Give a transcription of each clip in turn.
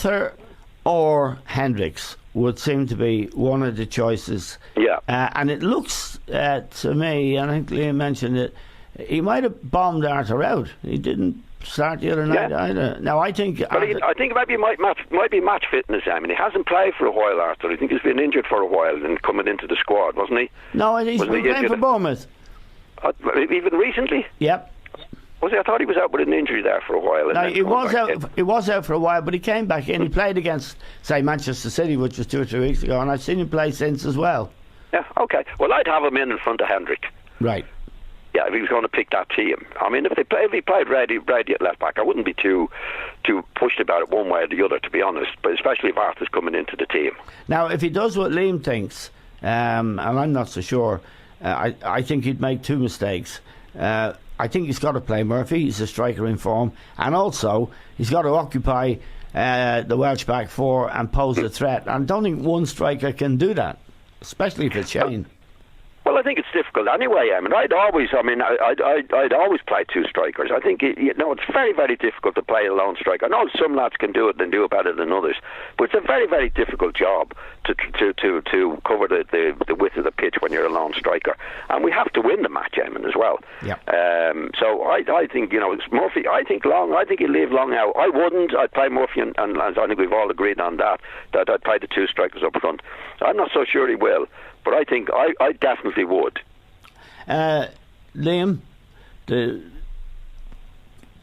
Arthur or Hendricks would seem to be one of the choices. Yeah. And it looks to me, and I think Liam mentioned it, he might have bombed Arthur out. He didn't start the other night either. Now, I think... But I think maybe might be match fitness. I mean, he hasn't played for a while, Arthur. I think he's been injured for a while and coming into the squad, wasn't he? No, he's been playing for Bournemouth. Even recently? Yep. Was he? I thought he was out with an injury there for a while. No, he was out for a while, but he came back in. He played against, say, Manchester City, which was 2 or 3 weeks ago, and I've seen him play since as well. Yeah, okay. Well, I'd have him in front of Hendrick. Right. Yeah, if he was going to pick that team. I mean, if he played Brady at left back, I wouldn't be too pushed about it one way or the other, to be honest. But especially if Arthur's coming into the team. Now, if he does what Liam thinks, and I'm not so sure, I think he'd make 2 mistakes. I think he's got to play Murphy. He's a striker in form, and also he's got to occupy the Welsh back four and pose a threat. And I don't think one striker can do that, especially if it's Shane. Well, I think it's difficult anyway. I mean, I'd always play 2 strikers. I think it's very, very difficult to play a lone striker. I know some lads can do it and do it better than others, but it's a very, very difficult job to cover the width of the pitch when you're a lone striker. And we have to win the match, Eamon, as well. Yeah. So I think it's Murphy. I think he'll leave Long out. I wouldn't. I'd play Murphy, and I think we've all agreed on that I'd play the 2 strikers up front. I'm not so sure he will. But I think I definitely would. Liam,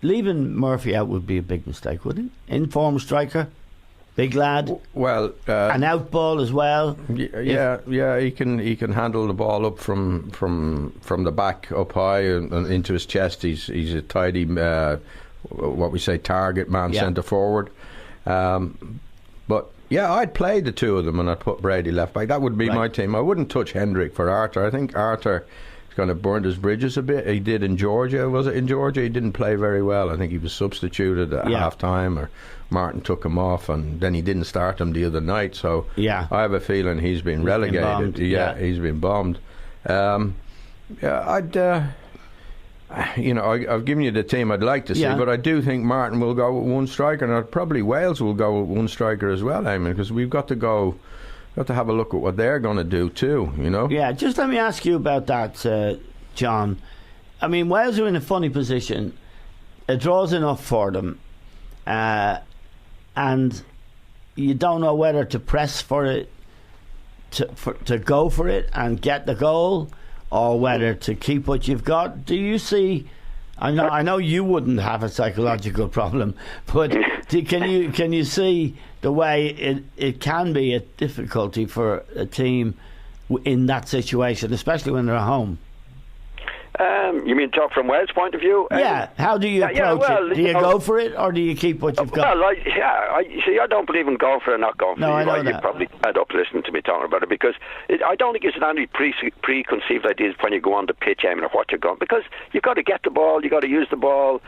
leaving Murphy out would be a big mistake, wouldn't it? Informed striker, big lad. Well, an out ball as well. Yeah. He can handle the ball up from the back up high and into his chest. He's a tidy, what we say, target man, centre forward. But. Yeah, I'd play the 2 of them and I'd put Brady left back. That would be my team. I wouldn't touch Hendrick for Arthur. I think Arthur has kind of burned his bridges a bit. He did in Georgia. Was it in Georgia? He didn't play very well. I think he was substituted at half-time, or Martin took him off, and then he didn't start him the other night. So I have a feeling he's been relegated. He's been bombed. I've given you the team I'd like to see, but I do think Martin will go with 1 striker, and probably Wales will go with 1 striker as well, Eamon, because we've got to have a look at what they're going to do too, you know? Yeah, just let me ask you about that, John. I mean, Wales are in a funny position. A draw's enough for them, and you don't know whether to press for it, to go for it and get the goal, or whether to keep what you've got. Do you see? I know you wouldn't have a psychological problem, but can you see the way it can be a difficulty for a team in that situation, especially when they're at home? You mean talk from Wales' point of view? Yeah. How do you approach it? Do you go for it, or do you keep what you've got? Well, I don't believe in going for it or not going for it. No, I know that. You probably end up listening to me talking about it, because I don't think it's any preconceived ideas when you go on the pitch, aiming at what you're going, because you've got to get the ball, you've got to use the ball.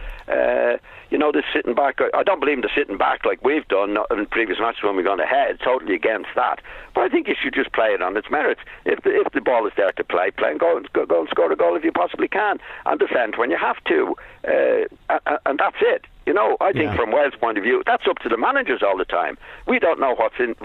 This sitting back, I don't believe in the sitting back like we've done in previous matches when we've gone ahead. Totally against that. But I think you should just play it on its merits. If the ball is there to play and go and score a goal if you possibly can, and defend when you have to, and that's it. I think from Wales' point of view, that's up to the managers all the time. We don't know what's in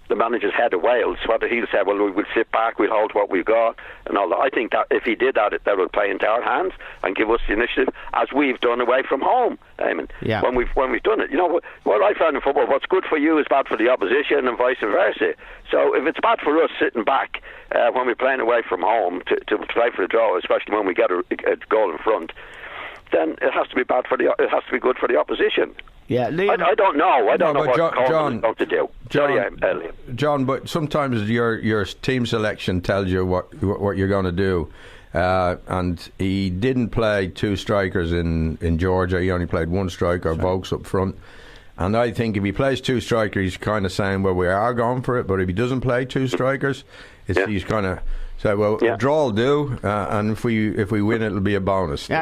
the manager's head of Wales, whether he'll say, well, we'll sit back, we'll hold what we've got, and all that. I think that if he did that would play into our hands and give us the initiative, as we've done away from home, Eamon. Yeah. When we've done it. What I found in football, what's good for you is bad for the opposition, and vice versa. So if it's bad for us sitting back when we're playing away from home to play for a draw, especially when we get a goal in front, then it has to be good for the opposition. Yeah, Liam, I don't know. I don't know what Coleman is going to do. John, but sometimes your team selection tells you what you're going to do. And he didn't play 2 strikers in Georgia. He only played 1 striker, Vokes up front. And I think if he plays 2 strikers, he's kind of saying, well, we are going for it. But if he doesn't play 2 strikers, he's kind of say, well, draw will do. And if we win, it'll be a bonus. Yeah.